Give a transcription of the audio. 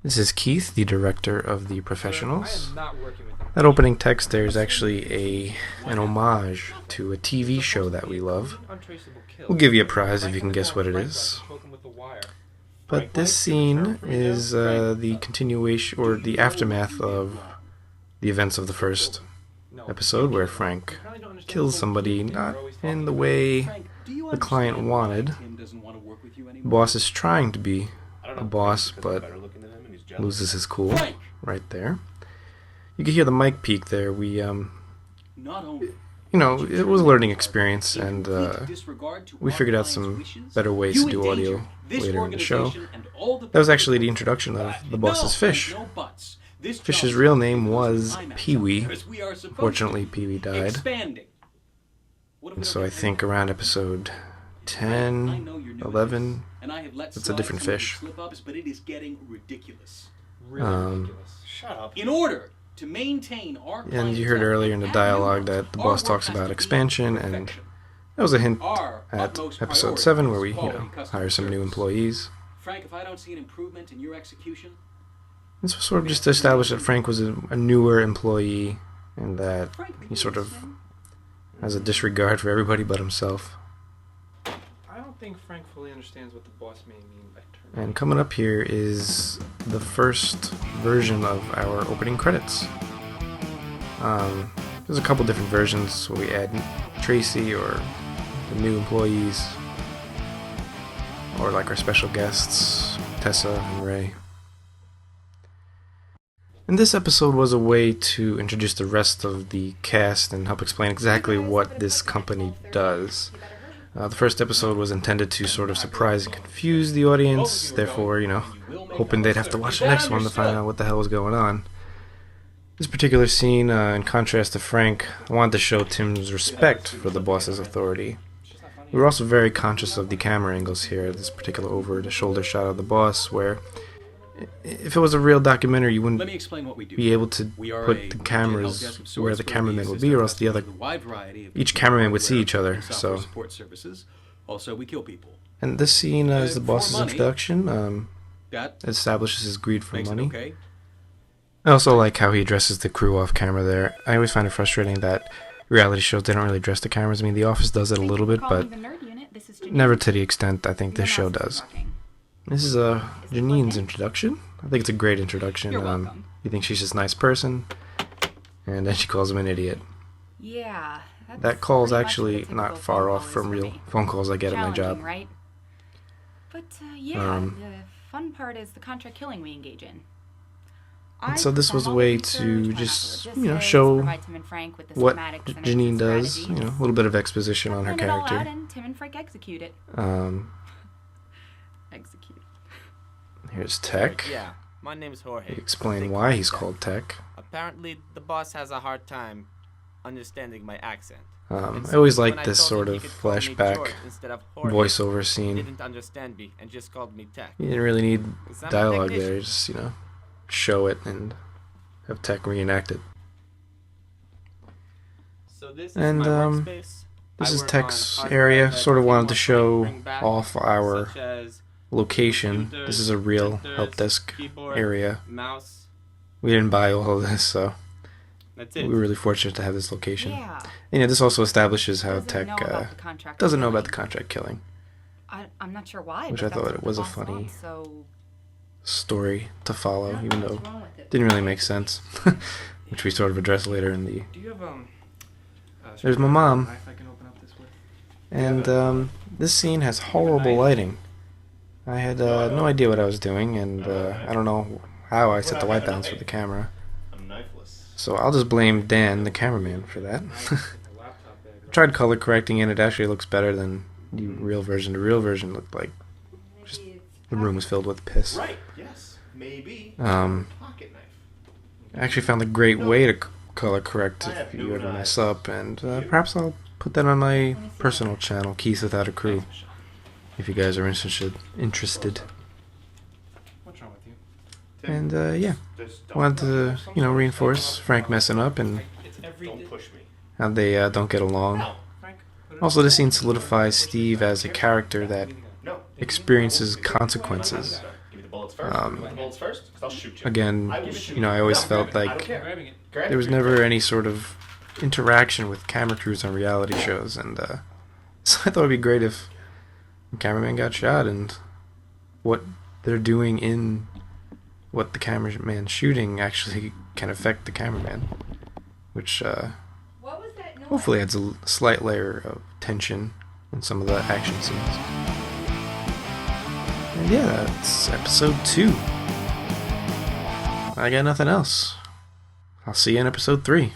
This is Keith, the director of The Professionals. not working with him. That opening text there is actually an homage to a TV show that we love. We'll give you a prize if you can guess what it is. But this scene is the continuation or the aftermath of the events of the first episode, where Frank kills somebody not in the way the client wanted. The boss is trying to be a boss, but loses his cool right there. You can hear the mic peak there. We, it was a learning experience, and we figured out some better ways to do audio later in the show. That was actually the introduction of the boss's fish. Fish's real name was Pee-wee. Unfortunately, Pee-wee died. And so I think around episode 10, 11, it's a different fish. In order to maintain our and you heard earlier in the dialogue that the boss talks about expansion, and that was a hint at episode 7 where we, hire some new employees. Frank, if I don't see an improvement in your execution, this was sort of just to establish that Frank was a newer employee and that he sort of has a disregard for everybody but himself. I don't think Frank fully understands what the boss may mean by term. And coming up here is the first version of our opening credits. There's a couple different versions where we add Tracy or the new employees, or like our special guests, Tessa and Ray. And this episode was a way to introduce the rest of the cast and help explain exactly what this company does. The first episode was intended to sort of surprise and confuse the audience, therefore, hoping they'd have to watch the next one to find out what the hell was going on. This particular scene, in contrast to Frank, I wanted to show Tim's respect for the boss's authority. We were also very conscious of the camera angles here, this particular over-the-shoulder shot of the boss, where if it was a real documentary, you wouldn't be able to put the cameras where the cameraman would be, or else each cameraman would see each other. So, and this scene is the boss's introduction. It establishes his greed for money. I also like how he addresses the crew off camera there. I always find it frustrating that reality shows, they don't really address the cameras. I mean, The Office does it a little bit, but never to the extent I think this show does. This is Janine's introduction. I think it's a great introduction. You think she's just a nice person, and then she calls him an idiot. Yeah. That call's actually not far off from real phone calls I get at my job. Right? But the fun part is the contract killing we engage in. And so this was a way to just, show what Janine does, a little bit of exposition on her character. Tim and Frank execute it. Execute. Here's Tech. Yeah, my name's Jorge. He explained why he's called Tech. Apparently, the boss has a hard time understanding my accent. I always like this sort of flashback voiceover scene. He didn't understand me and just called me Tech. You didn't really need dialogue there, just, show it and have Tech reenact it. So this is and my workspace. this is Tech's area. Sort of wanted to show off our location. This is a real help desk area. Mouse. We didn't buy all of this, so That's it. we were really fortunate to have this location. And this also establishes how Tech doesn't know about the contract killing, I'm not sure why. which I thought it was a funny story to follow, even though it didn't really make sense, which we sort of address later in the... Do you have There's my mom, I can open up this with. and this scene has horrible lighting. I had no idea what I was doing, and I don't know how I set the white balance for the camera. I'm knifeless. So I'll just blame Dan, the cameraman, for that. I tried color correcting and it actually looks better than the real version. The real version looked like just the room was filled with piss. Right, yes. Maybe. Pocket knife. I actually found a great way to color correct if you ever mess up, and perhaps I'll put that on my personal channel, Keith Without a Crew, if you guys are interested. What's wrong with you? And I wanted to reinforce Frank messing up and Don't push me. how they don't get along. Also, this scene solidifies Steve as a character that No. experiences consequences. bullets first? You want the bullets first? 'Cause I'll shoot you. Again, I will shoot you know, I always No, felt grab it. I don't like care. Grabbing it. Grab there was it. never any sort of interaction with camera crews on reality shows, and so I thought it'd be great if the cameraman got shot and what they're doing in what the cameraman's shooting actually can affect the cameraman, which hopefully adds a slight layer of tension in some of the action scenes. And yeah, that's episode 2. I got nothing else. I'll see you in episode 3.